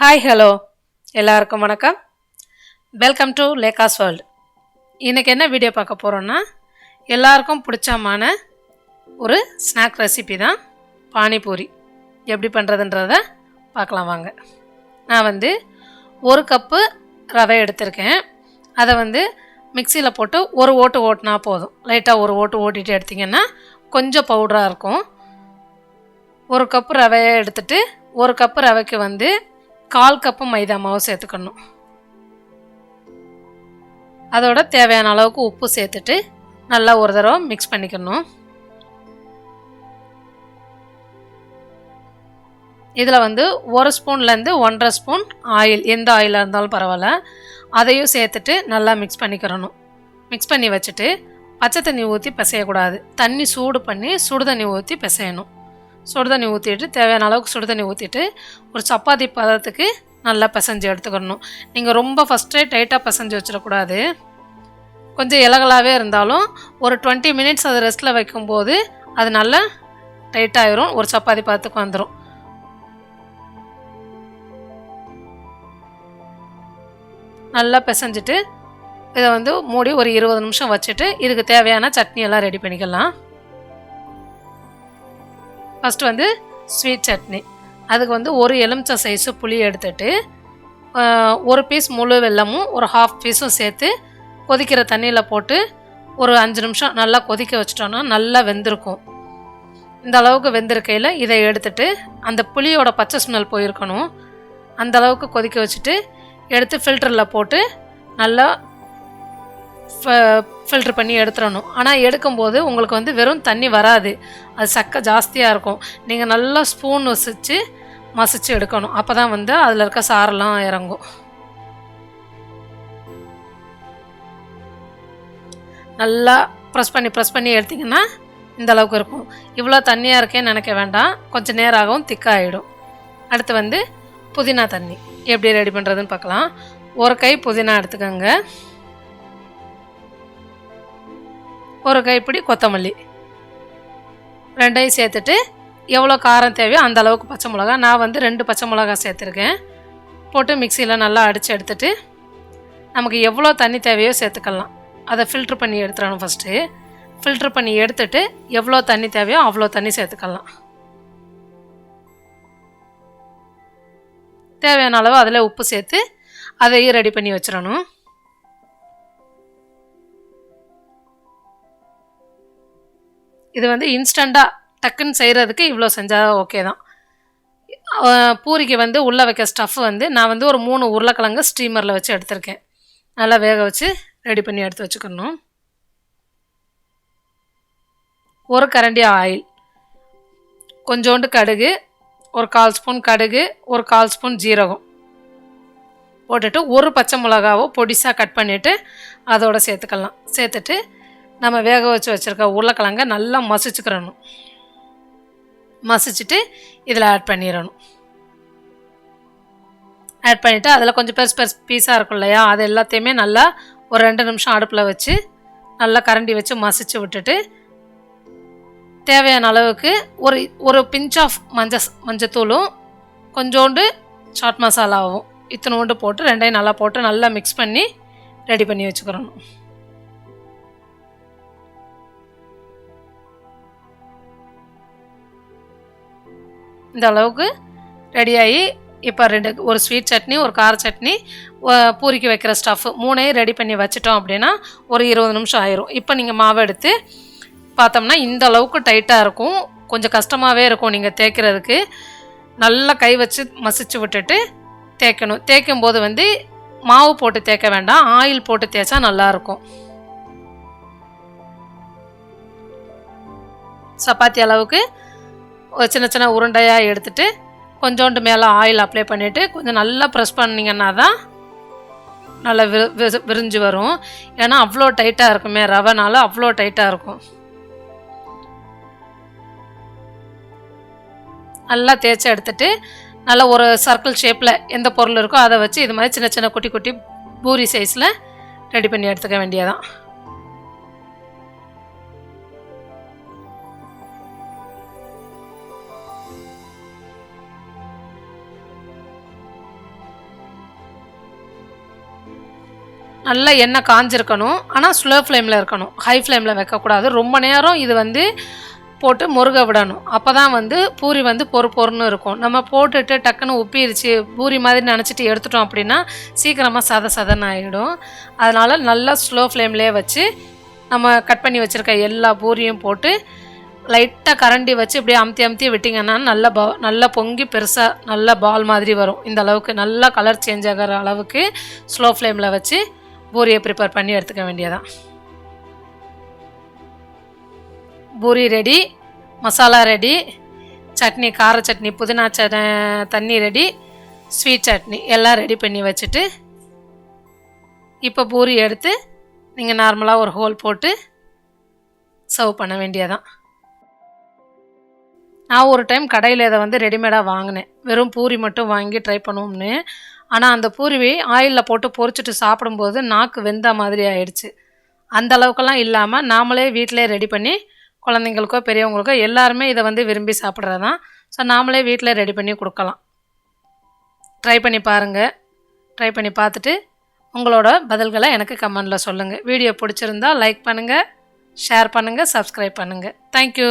Hi hello எல்லாருக்கும் வணக்கம். Welcome to Lekha's world. இன்றைக்கி என்ன வீடியோ பார்க்க போகிறோன்னா, எல்லாருக்கும் பிடிச்சமான ஒரு ஸ்நாக் ரெசிபி தான் பானிபூரி. எப்படி பண்ணுறதுன்றத பார்க்கலாம் வாங்க. நான் ஒரு கப்பு ரவை எடுத்திருக்கேன். அதை மிக்சியில் போட்டு ஒரு ஓட்டு ஓட்டினா போதும். லைட்டாக ஒரு ஓட்டு ஓட்டிட்டு எடுத்திங்கன்னா கொஞ்சம் பவுடராக இருக்கும். ஒரு கப்பு ரவையை எடுத்துகிட்டு ஒரு கப்பு ரவைக்கு 1/4 கப்பு மைதா மாவு சேர்த்துக்கணும். அதோட தேவையான அளவுக்கு உப்பு சேர்த்துட்டு நல்லா ஒரு தடவை மிக்ஸ் பண்ணிக்கணும். இதில் 1 ஸ்பூன்லேருந்து 1.5 ஸ்பூன் ஆயில், எந்த ஆயிலாக இருந்தாலும் பரவாயில்ல, அதையும் சேர்த்துட்டு நல்லா மிக்ஸ் பண்ணிக்கிறணும். மிக்ஸ் பண்ணி வச்சுட்டு பச்சை தண்ணி ஊற்றி பிசையக்கூடாது. தண்ணி சூடு பண்ணி சுடுதண்ணி ஊற்றி பிசையணும். சுடுதண்ணி ஊற்றிட்டு தேவையான அளவுக்கு சுடுதண்ணி ஊற்றிட்டு ஒரு சப்பாத்தி பதத்துக்கு நல்லா பிசைஞ்சு எடுத்துக்கணும். நீங்கள் ரொம்ப ஃபஸ்ட்டே டைட்டாக பிசைஞ்சு வச்சிடக்கூடாது. கொஞ்சம் இலகலாகவே இருந்தாலும் ஒரு 20 மினிட்ஸ் அதை ரெஸ்ட்டில் வைக்கும்போது அது நல்லா டைட்டாகிடும், ஒரு சப்பாத்தி பதத்துக்கு வந்துடும். நல்லா பிசைஞ்சிட்டு இதை மூடி ஒரு 20 நிமிஷம் வச்சுட்டு இதுக்கு தேவையான சட்னி எல்லாம் ரெடி பண்ணிக்கலாம். First sweet chutney. அதுக்கு ஒரு எலுமிச்சை சைஸு புளி எடுத்துட்டு ஒரு பீஸ் முழு வெல்லமும் ஒரு 1/2 பீஸும் சேர்த்து கொதிக்கிற தண்ணியில் போட்டு ஒரு 5 நிமிஷம் நல்லா கொதிக்க வச்சிட்டோன்னா நல்லா வெந்திருக்கும். இந்த அளவுக்கு வெந்திருக்கையில் இதை எடுத்துட்டு அந்த புளியோட பச்சை ஸ்மெல் போயிருக்கணும். அந்த அளவுக்கு கொதிக்க வச்சுட்டு எடுத்து ஃபில்டரில் போட்டு நல்லா ஃபில்ட்ரு பண்ணி எடுத்துடணும். ஆனால் எடுக்கும்போது உங்களுக்கு வெறும் தண்ணி வராது, அது சக்கை ஜாஸ்தியாக இருக்கும். நீங்கள் நல்லா ஸ்பூன் வச்சு மசிச்சு எடுக்கணும். அப்போ தான் அதில் இருக்க சாரெல்லாம் இறங்கும். நல்லா ப்ரெஸ் பண்ணி எடுத்திங்கன்னா இந்த அளவுக்கு இருக்கும். இவ்வளோ தண்ணியாக இருக்கேன்னு நினைக்க வேண்டாம், கொஞ்சம் நேரம் ஆகும், திக்காகிடும். அடுத்து புதினா தண்ணி எப்படி ரெடி பண்ணுறதுன்னு பார்க்கலாம். ஒரு கை புதினா எடுத்துக்கோங்க, ஒரு கைப்பிடி கொத்தமல்லி, ரெண்டையும் சேர்த்துட்டு எவ்வளோ காரம் தேவையோ அந்த அளவுக்கு பச்சை மிளகா. நான் 2 பச்சை மிளகா சேர்த்துருக்கேன். போட்டு மிக்சியில் நல்லா அடித்து எடுத்துட்டு நமக்கு எவ்வளோ தண்ணி தேவையோ சேர்த்துக்கலாம். அதை ஃபில்ட்ரு பண்ணி எடுத்துடணும். ஃபஸ்ட்டு ஃபில்ட்ரு பண்ணி எடுத்துட்டு எவ்வளோ தண்ணி தேவையோ அவ்வளோ தண்ணி சேர்த்துக்கலாம். தேவையான அளவு அதில் உப்பு சேர்த்து அதையும் ரெடி பண்ணி வச்சிடணும். இது இன்ஸ்டண்ட்டாக டக்குன்னு செய்கிறதுக்கு இவ்வளோ செஞ்சால் ஓகே தான். பூரிக்கு உள்ளே வைக்க ஸ்டஃப் நான் ஒரு 3 உருளைக்கிழங்கு ஸ்டீமரில் வச்சு எடுத்திருக்கேன். நல்லா வேக வச்சு ரெடி பண்ணி எடுத்து வச்சுக்கணும். ஒரு கரண்டி ஆயில், கொஞ்சோண்டு கடுகு, ஒரு 1/4 ஸ்பூன் கடுகு, ஒரு 1/4 ஸ்பூன் ஜீரகம் போட்டுட்டு ஒரு பச்சை மிளகாவோ பொடிசாக கட் பண்ணிவிட்டு அதோடு சேர்த்துக்கலாம். சேர்த்துட்டு நம்ம வேக வச்சு வச்சுருக்க உருளைக்கிழங்க நல்லா மசிச்சுக்கிறணும். மசிச்சுட்டு இதில் ஆட் பண்ணிடணும். ஆட் பண்ணிவிட்டு அதில் கொஞ்சம் பெருசு பீஸாக இருக்கும் இல்லையா, அது எல்லாத்தையுமே நல்லா ஒரு 2 நிமிஷம் அடுப்பில் வச்சு நல்லா கரண்டி வச்சு மசிச்சு விட்டுட்டு தேவையான அளவுக்கு ஒரு பிஞ்ச் ஆஃப் மஞ்சத்தூளும் கொஞ்சோண்டு சாட் மசாலாவும் இத்தனோண்டு போட்டு ரெண்டையும் நல்லா போட்டு நல்லா மிக்ஸ் பண்ணி ரெடி பண்ணி வச்சுக்கிறணும். இந்த அளவுக்கு ரெடியாகி இப்போ ஒரு ஸ்வீட் சட்னி, ஒரு கார சட்னி, பூரிக்கு வைக்கிற ஸ்டஃப் 3ஐயும் ரெடி பண்ணி வச்சிட்டோம் அப்படின்னா ஒரு 20 நிமிஷம் ஆயிரும். இப்போ நீங்கள் மாவை எடுத்து பார்த்தோம்னா இந்த அளவுக்கு டைட்டாக இருக்கும். கொஞ்சம் கஷ்டமாகவே இருக்கும் நீங்கள் தேய்க்கிறதுக்கு. நல்லா கை வச்சு மசிச்சு விட்டுட்டு தேய்க்கணும். தேய்க்கும் போது மாவு போட்டு தேய்க்க வேண்டாம், ஆயில் போட்டு தேய்ச்சா நல்லாயிருக்கும். சப்பாத்தி அளவுக்கு ஒரு சின்ன உருண்டையாக எடுத்துகிட்டு கொஞ்சோண்டு மேலே ஆயில் அப்ளை பண்ணிவிட்டு கொஞ்சம் நல்லா ப்ரெஸ் பண்ணிங்கன்னா தான் நல்லா விரிஞ்சு வரும். ஏன்னா அவ்வளோ டைட்டாக இருக்குமே, ரவைனால அவ்வளோ டைட்டாக இருக்கும். நல்லா தேய்ச்சி எடுத்துகிட்டு நல்லா ஒரு சர்க்கிள் ஷேப்பில் எந்த பொருள் இருக்கோ அதை வச்சு இது மாதிரி சின்ன குட்டி குட்டி பூரி சைஸில் ரெடி பண்ணி எடுத்துக்க வேண்டியதான். நல்லா எண்ணெய் காஞ்சிருக்கணும். ஆனால் ஸ்லோ ஃப்ளேமில் இருக்கணும், ஹை ஃப்ளேமில் வைக்கக்கூடாது. ரொம்ப நேரம் இது வந்து போட்டு முருக விடணும். அப்போ தான் வந்து பூரி வந்து பொறுன்னு இருக்கும். நம்ம போட்டுட்டு டக்குன்னு உப்பிருச்சு பூரி மாதிரி நினச்சிட்டு எடுத்துட்டோம் அப்படின்னா சீக்கிரமாக சதன்னு ஆகிடும். அதனால் நல்லா ஸ்லோ ஃப்ளேம்லேயே வச்சு நம்ம கட் பண்ணி வச்சுருக்க எல்லா பூரியும் போட்டு லைட்டாக கரண்டி வச்சு இப்படியே அமுத்தி விட்டிங்கன்னா நல்லா பொங்கி பெருசாக நல்லா பால் மாதிரி வரும். இந்த அளவுக்கு நல்லா கலர் சேஞ்ச் ஆகிற அளவுக்கு ஸ்லோ ஃப்ளேமில் வச்சு பூரியை ப்ரிப்பேர் பண்ணி எடுத்துக்க வேண்டியதான். பூரி ரெடி, மசாலா ரெடி, சட்னி கார சட்னி புதினா தண்ணி ரெடி, ஸ்வீட் சட்னி எல்லாம் ரெடி பண்ணி வச்சுட்டு இப்போ பூரி எடுத்து நீங்கள் நார்மலாக ஒரு ஹோல் போட்டு சர்வ் பண்ண வேண்டியதான். நான் ஒரு டைம் கடையில் இதை வந்து ரெடிமேடாக வாங்கினேன், வெறும் பூரி மட்டும் வாங்கி ட்ரை பண்ணுவோம்னு. ஆனால் அந்த பூரி ஆயிலில் போட்டு பொரிச்சிட்டு சாப்பிடும்போது நாக்கு வெந்த மாதிரி ஆயிடுச்சு. அந்த அளவுக்கெல்லாம் இல்லாமல் நாமளே வீட்டிலே ரெடி பண்ணி குழந்தைங்களுக்கோ பெரியவங்களுக்கோ எல்லாருமே இதை வந்து விரும்பி சாப்பிட்றது தான். ஸோ நாமளே வீட்டில் ரெடி பண்ணி கொடுக்கலாம். ட்ரை பண்ணி பாருங்கள். ட்ரை பண்ணி பார்த்துட்டு உங்களோட பதில்களை எனக்கு கமெண்டில் சொல்லுங்கள். வீடியோ பிடிச்சிருந்தால் லைக் பண்ணுங்கள், ஷேர் பண்ணுங்கள், சப்ஸ்கிரைப் பண்ணுங்கள். தேங்க்யூ.